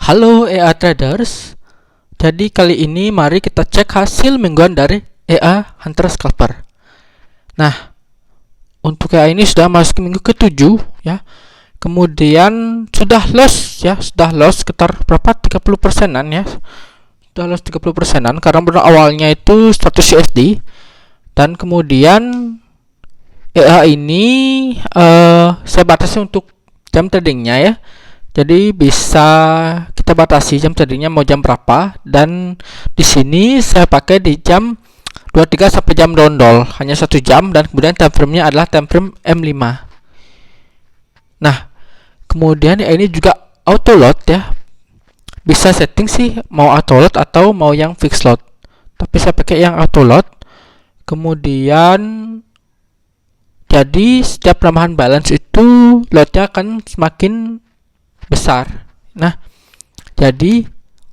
Halo EA Traders. Jadi kali ini mari kita cek hasil mingguan dari EA Hunter Scalper. Nah, untuk EA ini sudah masuk ke minggu ke-7 ya. Kemudian sudah loss ya, sudah loss sekitar berapa? 30%-an ya. Sudah loss 30%-an karena pada awalnya itu 100 USD dan kemudian EA ini saya batasi untuk jam tradingnya ya. Jadi bisa kita batasi jam tradingnya mau jam berapa, dan di sini saya pakai di jam 23 sampai jam dondol, hanya 1 jam, dan kemudian time frame-nya adalah time frame M5. Nah, kemudian ini juga auto load ya. Bisa setting sih mau auto load atau mau yang fixed load. Tapi saya pakai yang auto load. Kemudian jadi setiap penambahan balance itu loadnya akan semakin besar. Nah, jadi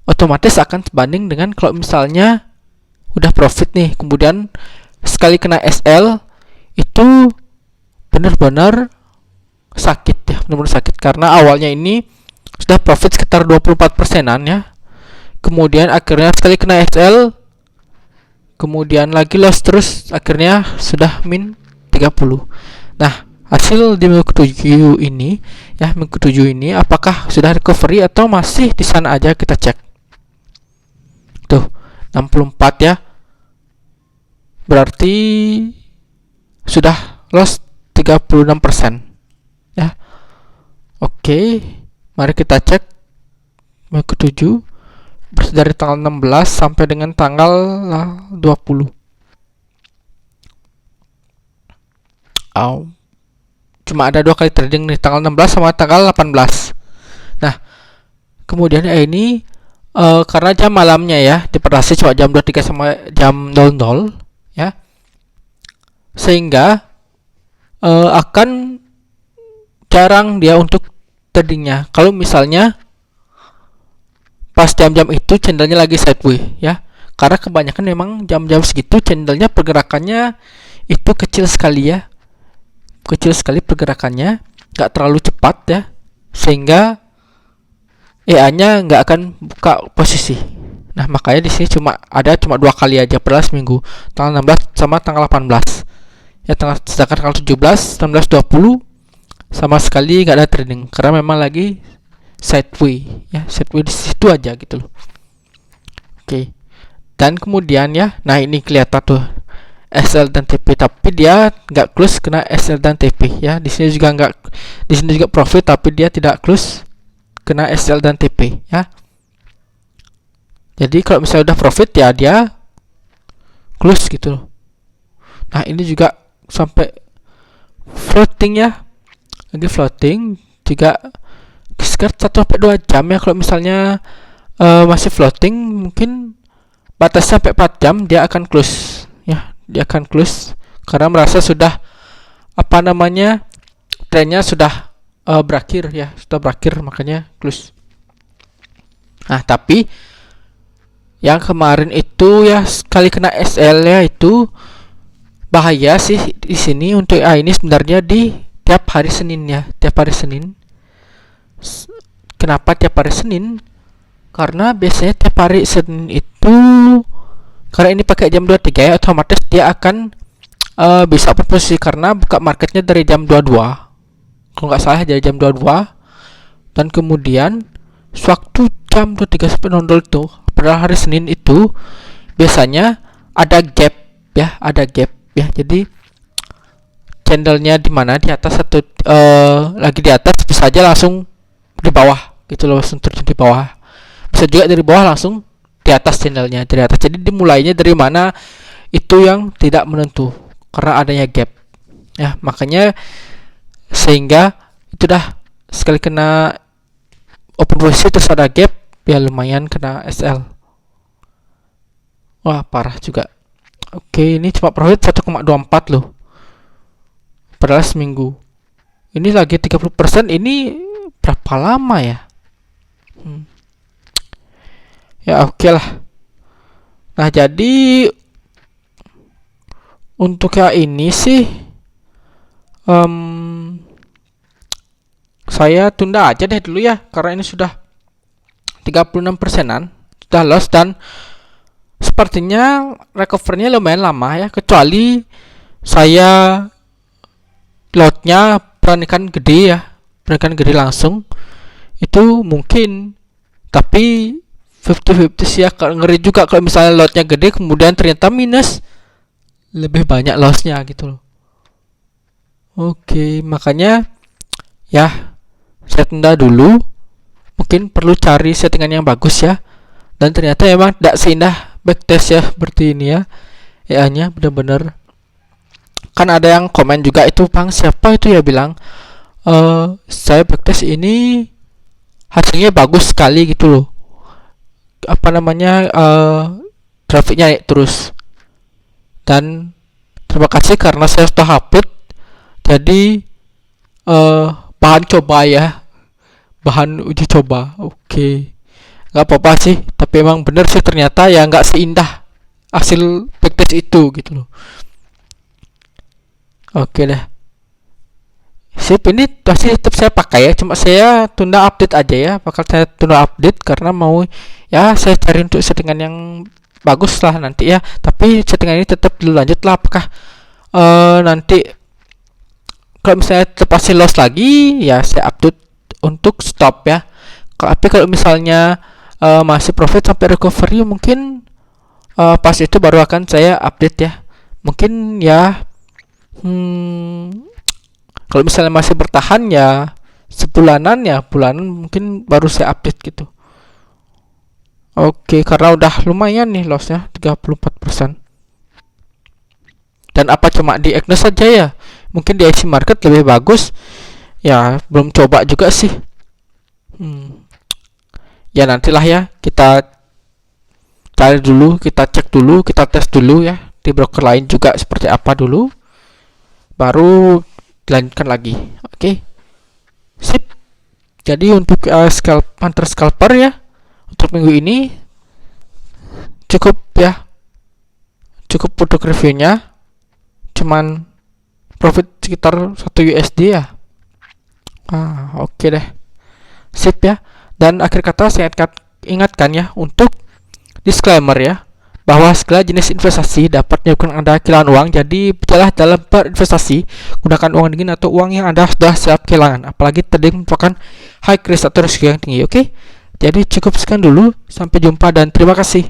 otomatis akan sebanding dengan kalau misalnya udah profit nih, kemudian sekali kena SL itu benar-benar sakit ya, benar-benar sakit karena awalnya ini sudah profit sekitar 24%-an ya. Kemudian akhirnya sekali kena SL, kemudian lagi loss terus, akhirnya sudah min 30. Nah, hasil di minggu ke-7 ini ya, minggu ke-7 ini apakah sudah recovery atau masih di sana aja, kita cek. Tuh, 64 ya. Berarti sudah loss 36% ya. Oke, mari kita cek minggu ke-7 dari tanggal 16 sampai dengan tanggal 20. Cuma ada 2 kali trading nih, tanggal 16 sama tanggal 18. Nah, kemudian ini karena jam malamnya ya dibatasi cuma jam 23 sama jam 00 ya, sehingga akan jarang dia untuk tradingnya. Kalau misalnya pas jam-jam itu candlenya lagi sideways ya, karena kebanyakan memang jam-jam segitu candlenya pergerakannya itu kecil sekali ya, kecil sekali pergerakannya, nggak terlalu cepat ya, sehingga EA-nya nggak akan buka posisi. Nah, makanya di sini cuma 2 kali aja per seminggu, tanggal 16 sama tanggal 18 ya. Sedangkan tanggal 17, 19, 20 sama sekali nggak ada trading karena memang lagi sideways ya, sideways di situ aja gitu loh. Oke. Dan kemudian ya, nah ini kelihatan tuh SL dan TP, tapi dia nggak close kena SL dan TP ya. Di sini juga nggak, di sini juga profit tapi dia tidak close kena SL dan TP ya. Jadi kalau misalnya udah profit ya dia close gitu loh. Nah, ini juga sampai floating ya, lagi floating juga sekitar 1-2 jam ya. Kalau misalnya masih floating, mungkin batas sampai 4 jam dia akan close ya, dia akan close karena merasa sudah trennya sudah berakhir ya, sudah berakhir, makanya close. Nah, tapi yang kemarin itu ya sekali kena SL ya, itu bahaya sih di sini untuk ini sebenarnya di tiap hari Senin ya, tiap hari Senin. Kenapa tiap hari Senin? Karena biasanya tiap hari Senin itu, karena ini pakai jam 23 ya, otomatis dia akan bisa posisi karena buka marketnya dari jam 22. Kalau nggak salah dari jam 22, dan kemudian waktu jam 23 sampai 00 itu pada hari Senin itu biasanya ada gap ya, ada gap ya. Jadi candlenya di mana di atas atau lagi di atas, bisa aja langsung di bawah gitu loh, langsung terjun di bawah. Bisa juga dari bawah langsung di atas, candlenya dari atas. Jadi dimulainya dari mana itu yang tidak menentu karena adanya gap ya. Makanya sehingga itu dah sekali kena open posisi terus ada gap ya, lumayan kena SL. Wah, parah juga. Oke, ini cuma profit 1,24 loh padahal seminggu. Ini lagi 30%, ini berapa lama ya? Ya oke lah. Nah, jadi untuk yang ini sih saya tunda aja deh dulu ya, karena ini sudah 36%-an sudah loss, dan sepertinya recovernya lumayan lama ya, kecuali saya lotnya beranikan gede ya, beranikan gede langsung, itu mungkin. Tapi 50-50 sih ya, ngeri juga kalau misalnya lotnya gede kemudian ternyata minus, lebih banyak lossnya gitu loh. Oke, makanya ya saya tunda dulu, mungkin perlu cari settingan yang bagus ya. Dan ternyata emang tidak seindah backtest ya seperti ini ya. EA-nya bener-bener, kan ada yang komen juga itu, Bang siapa itu ya bilang saya backtest ini hasilnya bagus sekali gitu loh, apa namanya, grafiknya naik terus. Dan terima kasih karena saya sudah upload, jadi bahan coba ya, bahan uji coba. Oke, nggak apa-apa sih, tapi emang bener sih ternyata ya nggak seindah hasil backtest itu gitu loh. Oke deh, sip, ini masih tetap saya pakai ya, cuma saya tunda update aja ya, bakal saya tunda update karena mau ya saya cari untuk settingan yang bagus lah nanti ya. Tapi settingan ini tetap dulu lanjut lah, apakah nanti kalau misalnya terpaksa loss lagi ya saya update untuk stop ya. Tapi kalau misalnya masih profit sampai recovery, mungkin pas itu baru akan saya update ya. Mungkin ya kalau misalnya masih bertahan ya sebulanan ya, bulanan mungkin baru saya update gitu. Oke, karena udah lumayan nih lossnya 34%. Dan apa cuma di Agnes saja ya? Mungkin di IC Market lebih bagus. Ya, belum coba juga sih. Ya nantilah ya, kita cari dulu, kita cek dulu, kita tes dulu ya di broker lain juga seperti apa dulu, baru dilanjutkan lagi. Oke, sip. Jadi untuk hunter scalper ya, untuk minggu ini cukup ya, cukup untuk reviewnya, cuman profit sekitar 1 USD ya. Oke deh, sip ya. Dan akhir kata saya ingatkan ya untuk disclaimer ya, bahwa segala jenis investasi dapat menyebabkan Anda kehilangan uang. Jadi berjalan dalam berinvestasi, gunakan uang dingin atau uang yang Anda sudah siap kehilangan. Apalagi trading merupakan high risk atau risiko yang tinggi. Oke, jadi cukup sekian dulu, sampai jumpa dan terima kasih.